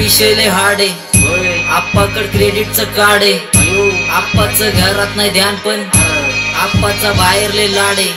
विषय लय हार्ड आहे. आप्पाकड क्रेडिटचं कार्ड आहे. आप्पाचं घरात नाही ध्यान पण आप्पाचा बाहेर लय लाड आहे.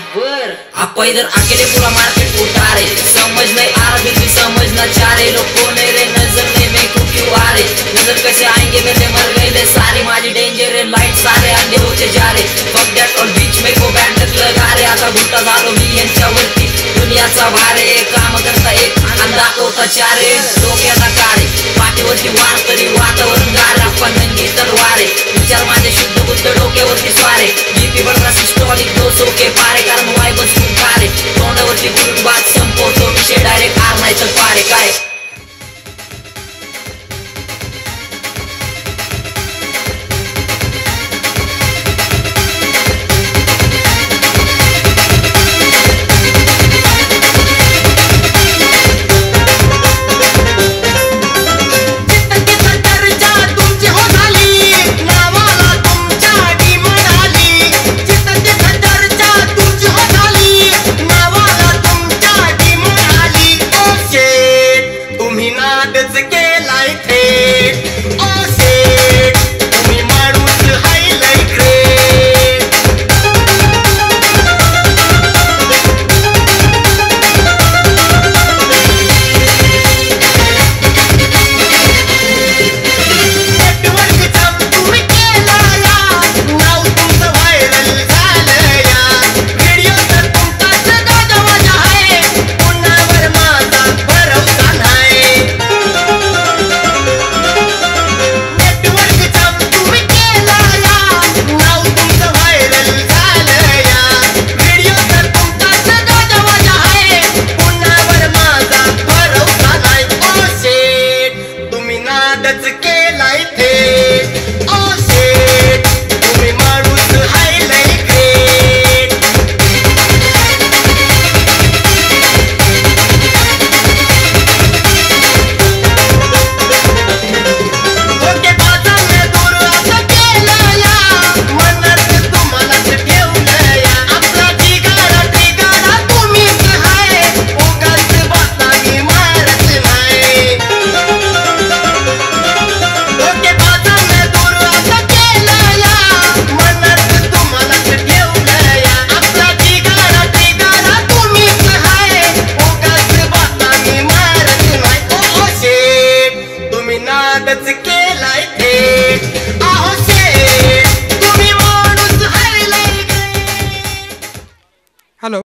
आप्पा इधर अकेले पूरा मार्केट उतारे. समझ नहीं आ रहा फिर भी समझना चाह रहे. लोग कौन है रे नजर नहीं मैं क्यों आ रहे. नजर कैसे आएंगे मेरे मर गए ले सारे. माझी डेंजर है लाइट सारे अंधे होते जा रहे. फक दॅट और बीच में को बँड तक लगा रे. आता भुट्टा झालो मी यांच्यावरती. दुनियाचा भार आहे काम करता एक आणि दाखवता चारे. डोक्याला काळे पाठीवरती वार तरी वातावरण गार. आपण नंगी तलवार आहे. विचार माझे शुद्ध बुद्ध डोक्यावरती स्वारे. जीपी बडरा सिस्टॉलिक 200 के पारे. कारण वाय बसून कारे तोंडावरती गुरुबाद